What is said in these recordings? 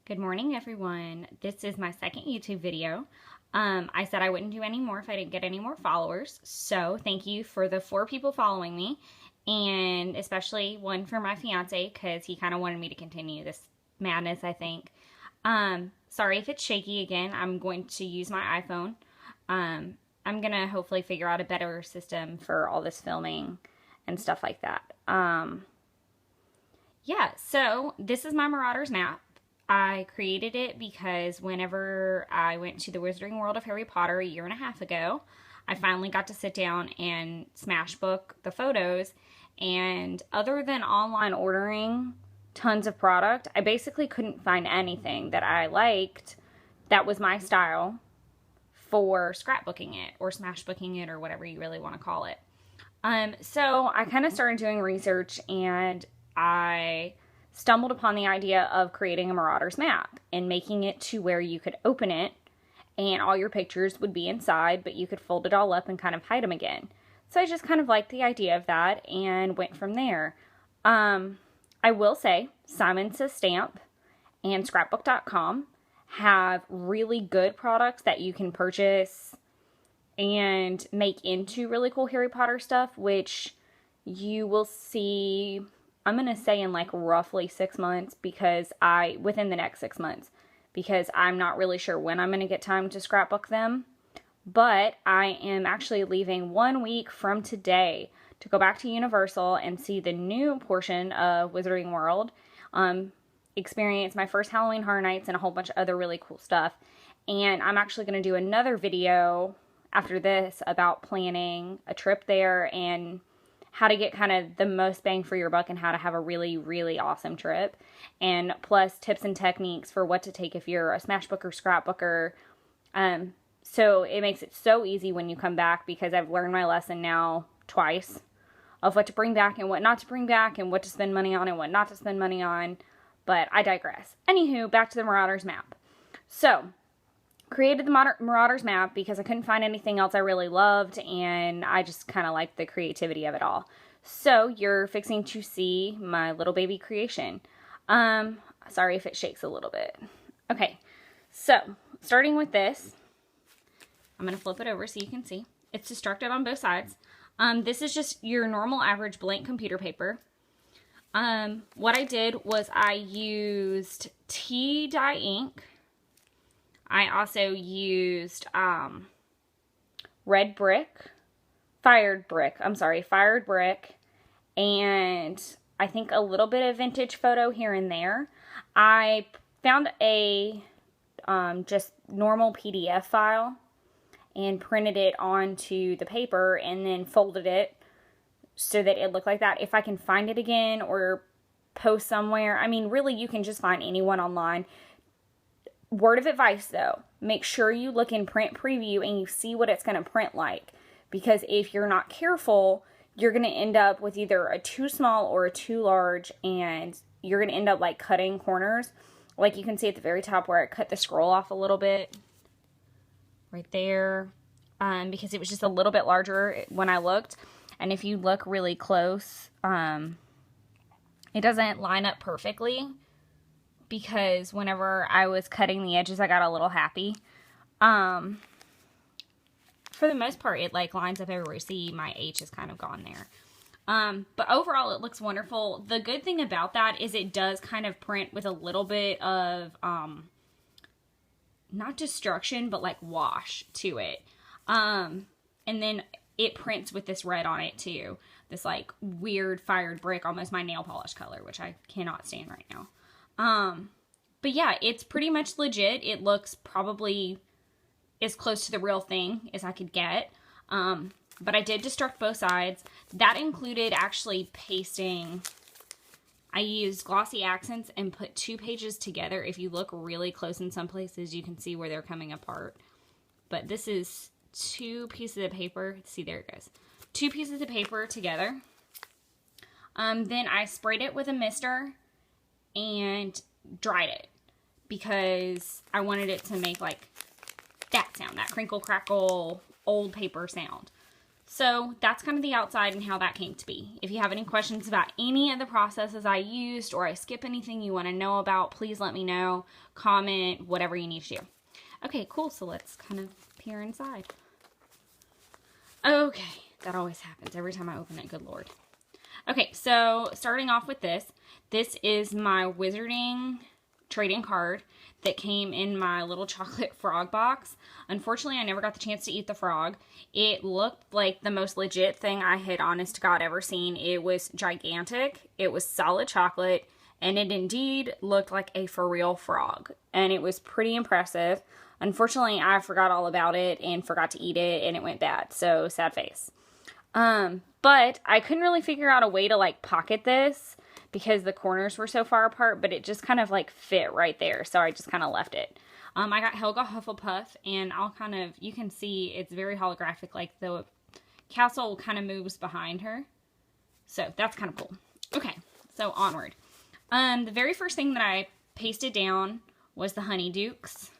Good morning, everyone. This is my second YouTube video. I said I wouldn't do any more if I didn't get any more followers. So thank you for the 4 people following me, and especially one for my fiance because he kind of wanted me to continue this madness, I think. Sorry if it's shaky again. I'm going to use my iPhone. I'm going to hopefully figure out a better system for all this filming and stuff like that. Yeah, so this is my Marauders map. I created it because whenever I went to the Wizarding World of Harry Potter a year and a half ago, I finally got to sit down and Smashbook the photos. And other than online ordering tons of product, I basically couldn't find anything that I liked that was my style for scrapbooking it or smashbooking it or whatever you really want to call it. So I kind of started doing research, and I stumbled upon the idea of creating a Marauders map and making it to where you could open it and all your pictures would be inside, but you could fold it all up and kind of hide them again. So I just kind of liked the idea of that and went from there. I will say Simon Says Stamp and scrapbook.com have really good products that you can purchase and make into really cool Harry Potter stuff, which you will see, I'm going to say in like roughly 6 months, within the next 6 months, because I'm not really sure when I'm going to get time to scrapbook them. But I am actually leaving 1 week from today to go back to Universal and see the new portion of Wizarding World, experience my first Halloween Horror Nights and a whole bunch of other really cool stuff. And I'm actually going to do another video after this about planning a trip there and how to get kind of the most bang for your buck and how to have a really, really awesome trip. And plus tips and techniques for what to take if you're a Smashbooker, scrapbooker. So it makes it so easy when you come back, because I've learned my lesson now twice of what to bring back and what not to bring back and what to spend money on and what not to spend money on. But I digress. Anywho, back to the Marauders map. So created the Marauders map because I couldn't find anything else I really loved, and I just kind of liked the creativity of it all. So you're fixing to see my little baby creation. Sorry if it shakes a little bit. Okay, so starting with this, I'm going to flip it over so you can see. It's destructed on both sides. This is just your normal average blank computer paper. What I did was I used tea dye ink. I also used fired brick, and I think a little bit of vintage photo here and there. I found a just normal PDF file and printed it onto the paper and then folded it so that it looked like that. If I can find it again or post somewhere, I mean, really, you can just find anyone online. Word of advice, though, make sure you look in print preview and you see what it's going to print like, because if you're not careful, you're going to end up with either a too small or a too large, and you're going to end up like cutting corners. Like you can see at the very top where I cut the scroll off a little bit right there, because it was just a little bit larger when I looked. And if you look really close, it doesn't line up perfectly, because whenever I was cutting the edges, I got a little happy. For the most part, it like lines up everywhere. See, my H is kind of gone there. But overall, it looks wonderful. The good thing about that is it does kind of print with a little bit of, not destruction, but like wash to it. And then it prints with this red on it too. This like weird fired brick, almost my nail polish color, which I cannot stand right now. But yeah, it's pretty much legit. It looks probably as close to the real thing as I could get. But I did destruct both sides. That included actually pasting. I used glossy accents and put 2 pages together. If you look really close in some places, you can see where they're coming apart. But this is 2 pieces of paper. See, there it goes. 2 pieces of paper together. Then I sprayed it with a mister and dried it, because I wanted it to make like that sound, that crinkle crackle old paper sound. So that's kind of the outside and how that came to be. If you have any questions about any of the processes I used, or I skip anything you want to know about, please let me know. Comment, whatever you need to do. Okay, cool. So let's kind of peer inside. Okay, that always happens every time I open it. Good Lord. Okay, so starting off with this. This is my Wizarding trading card that came in my little chocolate frog box. Unfortunately, I never got the chance to eat the frog. It looked like the most legit thing I had, honest to God, ever seen. It was gigantic. It was solid chocolate, and it indeed looked like a for real frog. And it was pretty impressive. Unfortunately, I forgot all about it and forgot to eat it, and it went bad. So, sad face. But I couldn't really figure out a way to, like, pocket this because the corners were so far apart, but it just kind of, like, fit right there. So, I just kind of left it. I got Helga Hufflepuff, and I'll kind of, you can see it's very holographic, like the castle kind of moves behind her. So, that's kind of cool. Okay, so onward. The very first thing that I pasted down was the Honeydukes.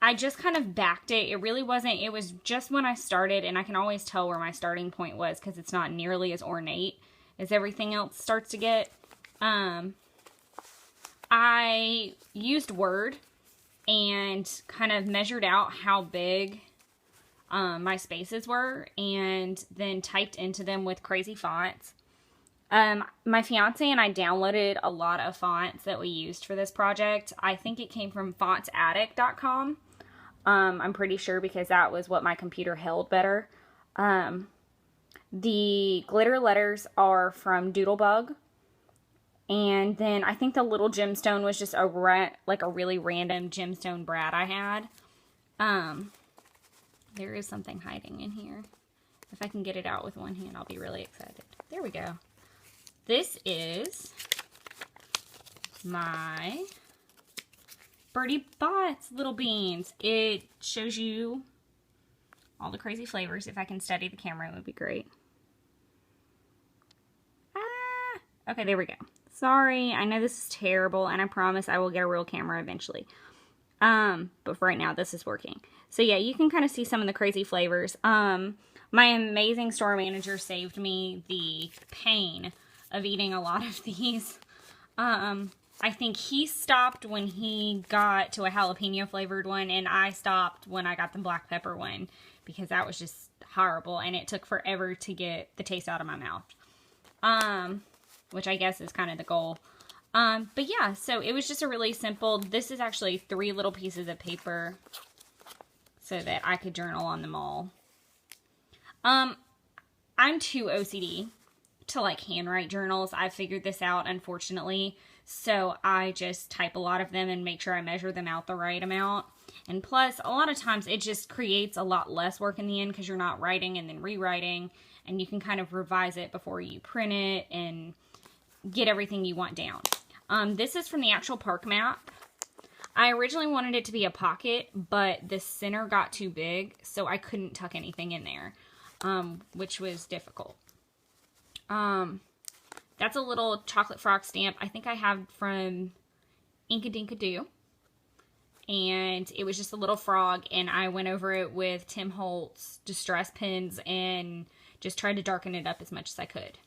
I just kind of backed it. It really wasn't, it was just when I started, and I can always tell where my starting point was because it's not nearly as ornate as everything else starts to get. I used Word and kind of measured out how big my spaces were and then typed into them with crazy fonts. My fiance and I downloaded a lot of fonts that we used for this project. I think it came from fontsaddict.com. I'm pretty sure because that was what my computer held better. The glitter letters are from Doodlebug. And then I think the little gemstone was just a really random gemstone brad I had. There is something hiding in here. If I can get it out with one hand, I'll be really excited. There we go. This is my Birdie Bots Little Beans. It shows you all the crazy flavors. If I can steady the camera, it would be great. Okay, there we go. Sorry, I know this is terrible, and I promise I will get a real camera eventually. But for right now, this is working. So yeah, you can kind of see some of the crazy flavors. My amazing store manager saved me the pain of eating a lot of these. I think he stopped when he got to a jalapeno flavored one, and I stopped when I got the black pepper one because that was just horrible, and it took forever to get the taste out of my mouth. Which I guess is kind of the goal. But yeah, so it was just a really simple, this is actually 3 little pieces of paper so that I could journal on them all. I'm too OCD to like handwrite journals. I figured this out, unfortunately. So I just type a lot of them and make sure I measure them out the right amount. And plus, a lot of times it just creates a lot less work in the end because you're not writing and then rewriting. And you can kind of revise it before you print it and get everything you want down. This is from the actual park map. I originally wanted it to be a pocket, but the center got too big, so I couldn't tuck anything in there, which was difficult. That's a little chocolate frog stamp I think I have from Inkadinkadoo. And it was just a little frog, and I went over it with Tim Holtz distress pens and just tried to darken it up as much as I could.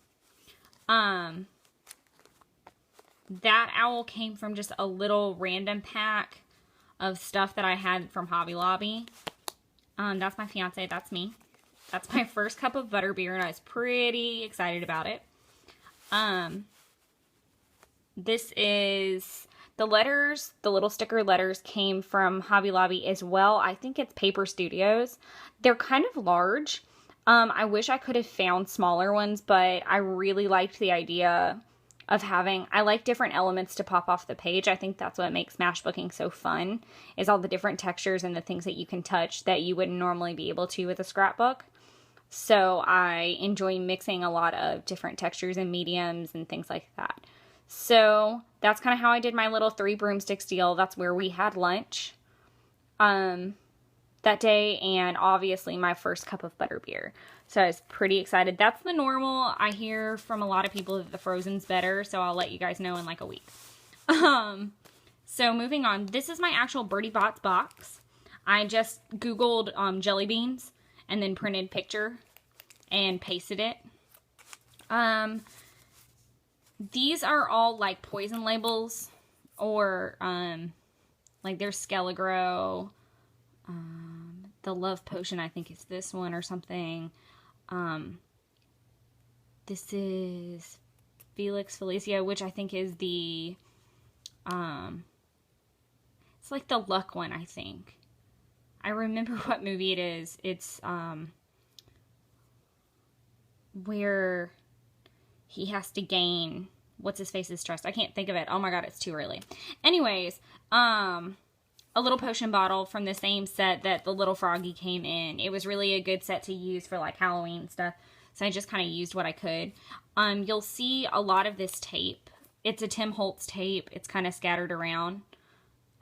That owl came from just a little random pack of stuff that I had from Hobby Lobby. That's my fiance, that's me. That's my first cup of butterbeer, and I was pretty excited about it. This is the letters, the little sticker letters came from Hobby Lobby as well. I think it's Paper Studios. They're kind of large. I wish I could have found smaller ones, but I really liked the idea of having, I like different elements to pop off the page. I think that's what makes Smashbooking so fun, is all the different textures and the things that you can touch that you wouldn't normally be able to with a scrapbook. So I enjoy mixing a lot of different textures and mediums and things like that. So that's kind of how I did my little 3 broomsticks deal. That's where we had lunch that day, and obviously my first cup of butterbeer. So I was pretty excited. That's the normal. I hear from a lot of people that the frozen's better, so I'll let you guys know in like a week. So moving on, this is my actual Birdie Bots box. I just Googled jelly beans, and then printed picture and pasted it. These are all like poison labels, or like there's Skelegro, the love potion I think is this one or something. This is Felix Felicia, which I think is the it's like the luck one, I think. I remember what movie it is. It's where he has to gain what's his face's trust. I can't think of it. Oh my god, it's too early. Anyways, a little potion bottle from the same set that the little froggy came in. It was really a good set to use for like Halloween stuff. So I just kind of used what I could. You'll see a lot of this tape. It's a Tim Holtz tape. It's kind of scattered around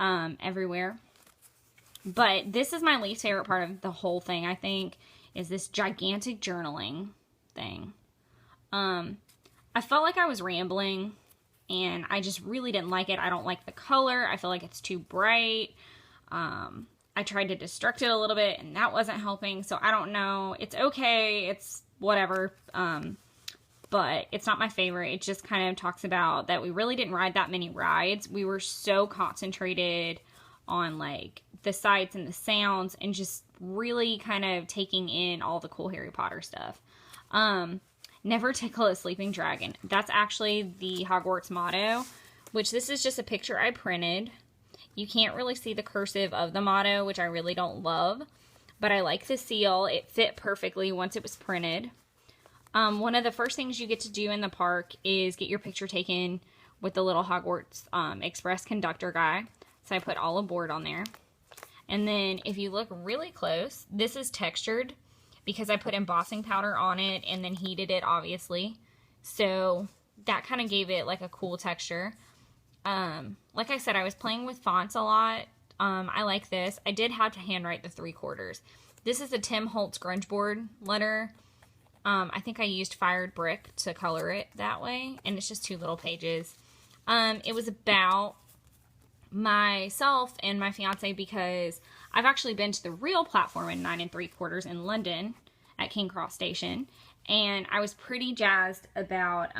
everywhere. But this is my least favorite part of the whole thing, I think, is this gigantic journaling thing. I felt like I was rambling, and I just really didn't like it. I don't like the color. I feel like it's too bright. I tried to destruct it a little bit, and that wasn't helping, so I don't know. It's okay. It's whatever. But it's not my favorite. It just kind of talks about that we really didn't ride that many rides. We were so concentrated on, like, the sights and the sounds and just really kind of taking in all the cool Harry Potter stuff. Never tickle a sleeping dragon. That's actually the Hogwarts motto, which this is just a picture I printed. You can't really see the cursive of the motto, which I really don't love, but I like the seal. It fit perfectly once it was printed. One of the first things you get to do in the park is get your picture taken with the little Hogwarts Express conductor guy. So I put all aboard on there. And then if you look really close, this is textured because I put embossing powder on it and then heated it, obviously. So that kind of gave it like a cool texture. Like I said, I was playing with fonts a lot. I like this. I did have to handwrite the 3/4. This is a Tim Holtz grunge board letter. I think I used fired brick to color it that way, and it's just 2 little pages. It was about myself and my fiance because I've actually been to the real platform in 9 3/4 in London at King Cross Station, and I was pretty jazzed about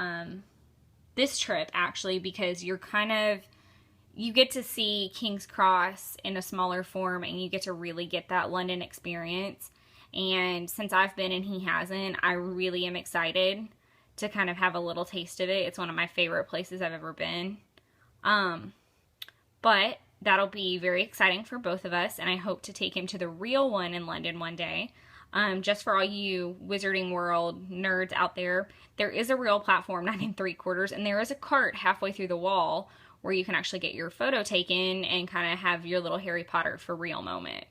this trip actually because you get to see King's Cross in a smaller form, and you get to really get that London experience. And since I've been and he hasn't, I really am excited to kind of have a little taste of it. It's one of my favorite places I've ever been. But that'll be very exciting for both of us, and I hope to take him to the real one in London one day. Just for all you Wizarding World nerds out there, there is a real platform 9 3/4, and there is a cart halfway through the wall where you can actually get your photo taken and kind of have your little Harry Potter for real moment.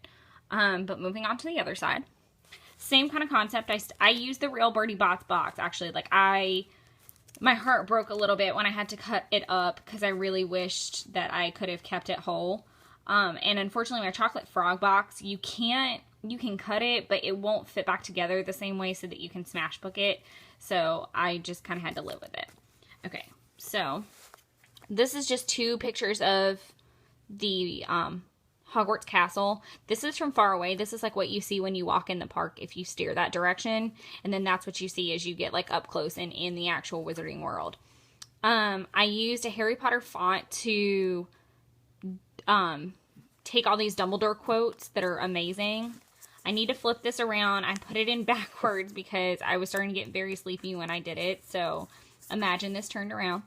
But moving on to the other side. Same kind of concept. I used the real Bertie Bott's box, actually. Like, my heart broke a little bit when I had to cut it up because I really wished that I could have kept it whole. And unfortunately, my chocolate frog box, you can cut it, but it won't fit back together the same way so that you can Smashbook it. So I just kind of had to live with it. Okay, so this is just 2 pictures of the Hogwarts Castle. This is from far away. This is like what you see when you walk in the park if you steer that direction. And then that's what you see as you get like up close and in the actual Wizarding World. I used a Harry Potter font to take all these Dumbledore quotes that are amazing. I need to flip this around. I put it in backwards because I was starting to get very sleepy when I did it. So imagine this turned around.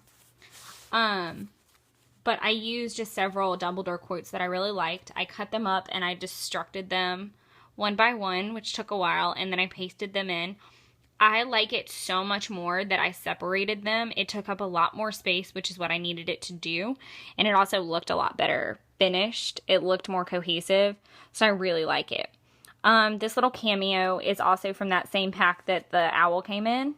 But I used just several Dumbledore quotes that I really liked. I cut them up and I destructed them one by one, which took a while, and then I pasted them in. I like it so much more that I separated them. It took up a lot more space, which is what I needed it to do, and it also looked a lot better finished. It looked more cohesive, so I really like it. This little cameo is also from that same pack that the owl came in,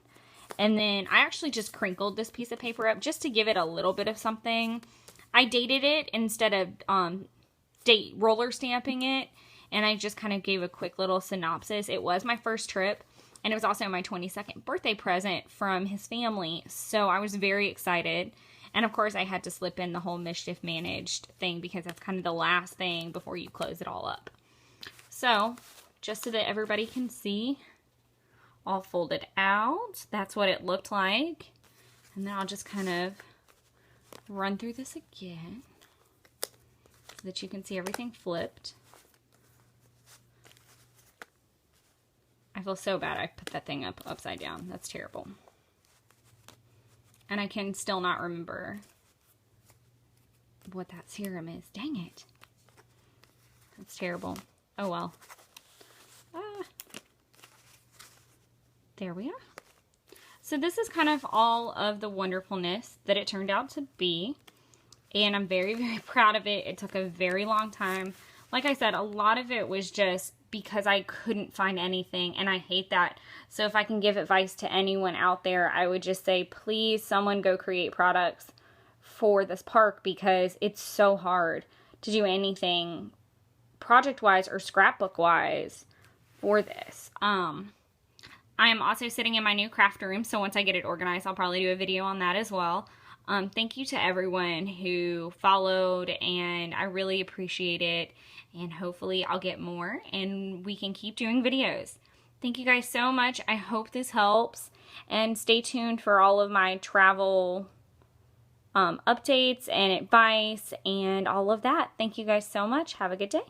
and then I actually just crinkled this piece of paper up just to give it a little bit of something. I dated it instead of roller stamping it, and I just kind of gave a quick little synopsis. It was my first trip, and it was also my 22nd birthday present from his family, so I was very excited. And of course, I had to slip in the whole Mischief Managed thing because that's kind of the last thing before you close it all up. So, just so that everybody can see. All folded out. That's what it looked like. And then I'll just kind of run through this again so that you can see everything flipped. I feel so bad I put that thing up upside down. That's terrible. And I can still not remember what that serum is. Dang it. That's terrible. Oh well. There we are. So this is kind of all of the wonderfulness that it turned out to be. And I'm very, very proud of it. It took a very long time. Like I said, a lot of it was just because I couldn't find anything, and I hate that. So if I can give advice to anyone out there, I would just say, please, someone go create products for this park, because it's so hard to do anything project-wise or scrapbook-wise for this. I am also sitting in my new craft room, so once I get it organized, I'll probably do a video on that as well. Thank you to everyone who followed, and I really appreciate it. And hopefully I'll get more and we can keep doing videos. Thank you guys so much. I hope this helps. And stay tuned for all of my travel updates and advice and all of that. Thank you guys so much. Have a good day.